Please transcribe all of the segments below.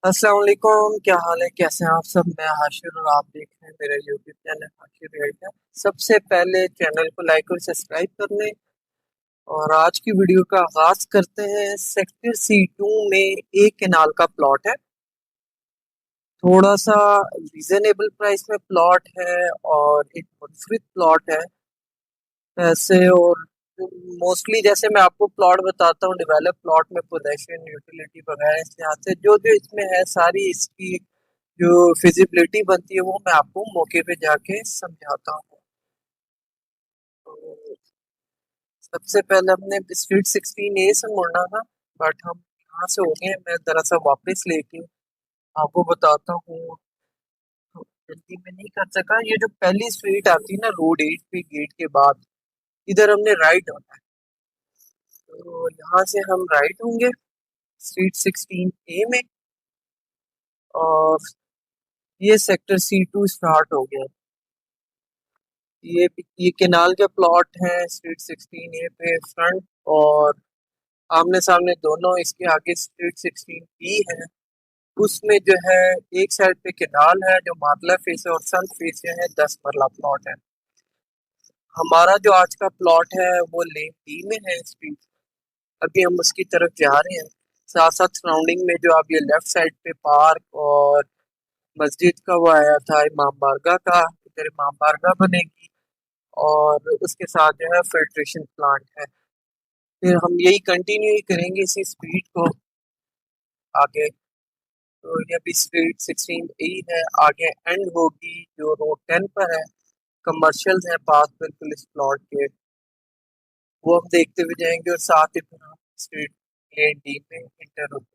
अस्सलाम वालेकुम, क्या हाल है? कैसे हैं आप सब? मैं हाशिर और आप देख रहे हैं मेरा यूट्यूब चैनल हाशिर रेड है। सबसे पहले चैनल को लाइक और सब्सक्राइब कर लें और आज की वीडियो का आगाज करते हैं। सेक्टर C2 में एक केनाल का प्लॉट है, थोड़ा सा रीजनेबल प्राइस में प्लॉट है और एक मुनफरिद प्लॉट है ऐसे। और मोस्टली जैसे मैं आपको प्लॉट बताता हूँ, डेवलप प्लॉट में पोजेशन यूटिलिटी वगैरह इस लिहाज से जो जो इसमें है सारी इसकी जो फिजिबिलिटी बनती है वो मैं आपको मौके पे जाके समझाता हूँ। तो सबसे पहले हमने स्ट्रीट 16A से मुड़ना था, बट हम यहाँ से हो गए। मैं जरा सा वापस लेके आपको बताता हूँ। तो जल्दी में नहीं कर सका। ये जो पहली स्ट्रीट आती है ना रोड 8 पे गेट के बाद, इधर हमने राइट होना है। तो यहाँ से हम राइट होंगे स्ट्रीट 16A में और ये सेक्टर C2 स्टार्ट हो गया। ये केनाल के प्लॉट हैं स्ट्रीट 16A पे फ्रंट और आमने सामने दोनों। इसके आगे स्ट्रीट 16B है, उसमें जो है एक साइड पे केनाल है जो मातला फेस है और सन फेस है। 10 मरला प्लॉट है। हमारा जो आज का प्लॉट है वो लेन D में है स्ट्रीट। अभी हम उसकी तरफ जा रहे हैं। साथ साथ सराउंडिंग में जो आप ये लेफ्ट साइड पे पार्क और मस्जिद का वो आया था इमाम बारगाह का, इधर इमाम बारगाह बनेगी और उसके साथ जो है फिल्ट्रेशन प्लांट है। फिर हम यही कंटिन्यू ही करेंगे इसी स्पीड को आगे। तो ये अभी स्ट्रीट 16A है, आगे एंड होगी जो रोड 10 पर है। कमर्शियल है पास बिल्कुल इस प्लॉट के, वो हम देखते हुए जाएंगे और साथ ही फिर हम स्ट्रीट लेन D में इंटर होंगे।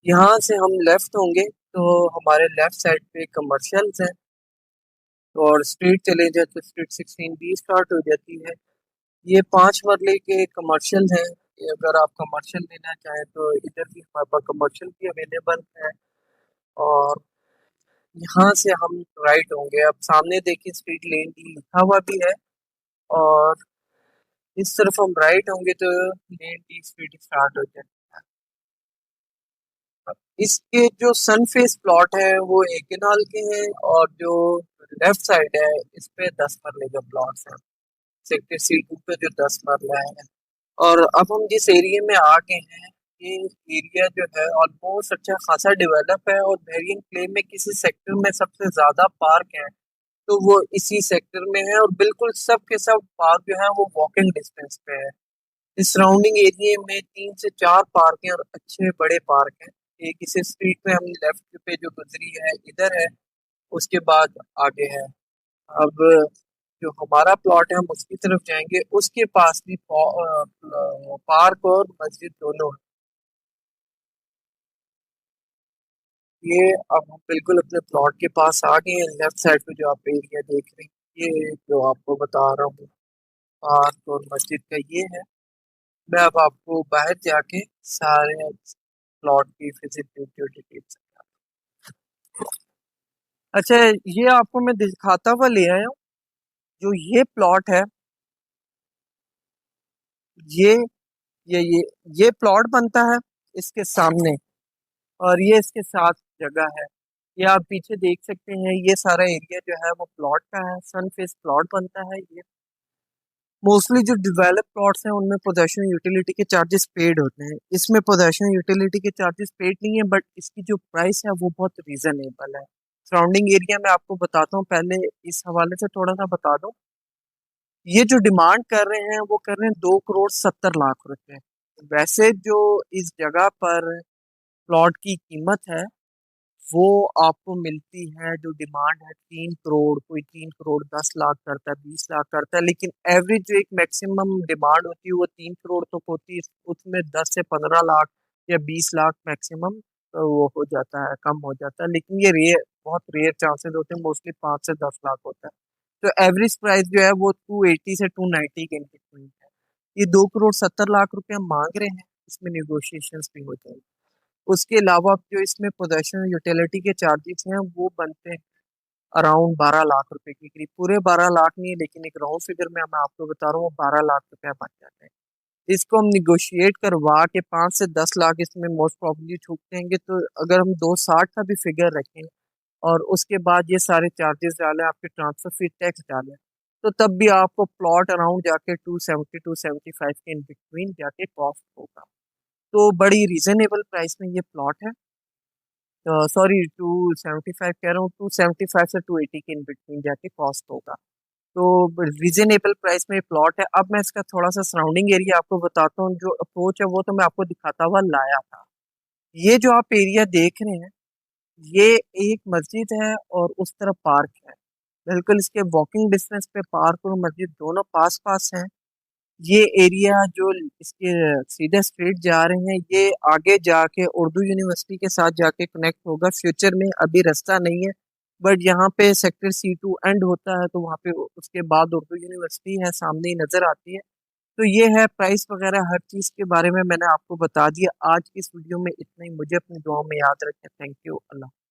यहाँ से हम लेफ्ट होंगे तो हमारे लेफ्ट साइड पे कमर्शियल्स हैं और स्ट्रीट चले जाए तो स्ट्रीट 16B स्टार्ट हो जाती है। ये 5 मरले के कमर्शियल हैं। ये अगर आप कमर्शियल लेना चाहें तो इधर भी हमारे पास कमर्शियल भी अवेलेबल है। और यहाँ से हम राइट होंगे। अब सामने देखिए स्ट्रीट लेन D लिखा हुआ भी है और इस तरफ हम राइट होंगे तो लेन D स्ट्रीट स्टार्ट हो जाए। इसके जो सन फेस प्लॉट है वो एक केनाल के हैं और जो लेफ्ट साइड है इस पे 10 मरले के प्लॉट्स हैं। सेक्टर C2 पे जो 10 मरला है। और अब हम जिस एरिया में आ गए हैं, ये एरिया जो है ऑलमोस्ट अच्छा खासा डेवलप है और वेरिएंट प्ले में किसी सेक्टर में सबसे ज्यादा पार्क है तो वो इसी सेक्टर में है। और बिल्कुल सब के सब पार्क जो है वो वॉकिंग डिस्टेंस पे है। इस सराउंडिंग एरिया में 3 से 4 पार्क हैं और अच्छे बड़े पार्क हैं। एक इस स्ट्रीट में हम लेफ्ट पे जो गुजरी है इधर है, उसके बाद आगे है। अब जो हमारा प्लॉट है हम उसकी तरफ जाएंगे, उसके पास भी पार्क और मस्जिद दोनों है। ये अब हम बिल्कुल अपने प्लॉट के पास आ गए हैं। लेफ्ट साइड पे जो आप एरिया देख रहे हैं ये जो आपको बता रहा हूँ पार्क और मस्जिद का ये है। मैं अब आपको बाहर जाके सारे प्लॉट की फिजिबिलिटी और डिटेल्स। अच्छा, ये आपको मैं दिखाता हुआ ले आया हूँ। जो ये प्लॉट है, ये ये ये प्लॉट बनता है इसके सामने और ये इसके साथ जगह है। ये आप पीछे देख सकते हैं, ये सारा एरिया जो है वो प्लॉट का है। सन फेस प्लॉट बनता है ये। मोस्टली जो डेवलप प्लॉट्स हैं उनमें पोजेशन यूटिलिटी के चार्जेस पेड होते हैं। इसमें पोजेशन यूटिलिटी के चार्जेस पेड नहीं है, बट इसकी जो प्राइस है वो बहुत रीजनेबल है। सराउंडिंग एरिया में आपको बताता हूँ, पहले इस हवाले से थोड़ा सा बता दूं। ये जो डिमांड कर रहे हैं वो कर रहे हैं 2 करोड़ 70 लाख रुपए। वैसे जो इस जगह पर प्लॉट की कीमत है वो आपको मिलती है, जो डिमांड है 3 करोड़, कोई 3 करोड़ 10 लाख करता है, 20 लाख करता है। लेकिन एवरेज जो एक मैक्सिमम डिमांड होती है वो 3 करोड़ तक होती है। उसमें 10 से 15 लाख या 20 लाख मैक्सिमम वो हो जाता है, कम हो जाता है। लेकिन ये रेयर, बहुत रेयर चांसेस होते हैं। मोस्टली 5 से 10 लाख होता है। तो एवरेज प्राइस जो है वो 280 से 290 के बिटवीन है। ये 2 करोड़ 70 लाख रुपए हम मांग रहे हैं, इसमें निगोशिएशंस भी हो जाएंगे। उसके अलावा जो इसमें पोजेशन यूटिलिटी के चार्जेस हैं वो बनते हैं अराउंड 12 लाख रुपए के करीब। पूरे 12 लाख नहीं है लेकिन एक राउंड फिगर में मैं आपको बता रहा हूँ 12 लाख रुपया बन जाते हैं। इसको हम निगोशिएट करवा के 5 से 10 लाख इसमें मोस्ट प्रॉब्ली छूट देंगे। तो अगर हम 260 का भी फिगर रखें और उसके बाद ये सारे चार्जेस डालें, आपके ट्रांसफर फी टैक्स डालें, तो तब भी आपको प्लॉट अराउंड जाके 270 275 के इन बिटवीन जाके कॉस्ट होगा। तो बड़ी रीजनेबल प्राइस में ये प्लॉट है। सॉरी, 275 कह रहा हूँ, 275 से 280 के इन बिटवीन जाके कॉस्ट होगा। तो रीजनेबल प्राइस में प्लॉट है। अब मैं इसका थोड़ा सा सराउंडिंग एरिया आपको बताता हूँ। जो अप्रोच है वो तो मैं आपको दिखाता हुआ लाया था। ये जो आप एरिया देख रहे हैं, ये एक मस्जिद है और उस तरफ पार्क है। बिल्कुल इसके वॉकिंग डिस्टेंस पे पार्क और मस्जिद दोनों पास पास हैं। ये एरिया जो इसके सीधे स्ट्रेट जा रहे हैं, ये आगे जाके उर्दू यूनिवर्सिटी के साथ जाके कनेक्ट होगा फ्यूचर में। अभी रास्ता नहीं है, बट यहाँ पे सेक्टर C2 एंड होता है, तो वहाँ पे उसके बाद उर्दू यूनिवर्सिटी है, सामने ही नजर आती है। तो ये है प्राइस वगैरह, हर चीज़ के बारे में मैंने आपको बता दिया। आज की इस वीडियो में इतना ही। मुझे अपनी दुआओं में याद रखें। Thank you. अल्लाह।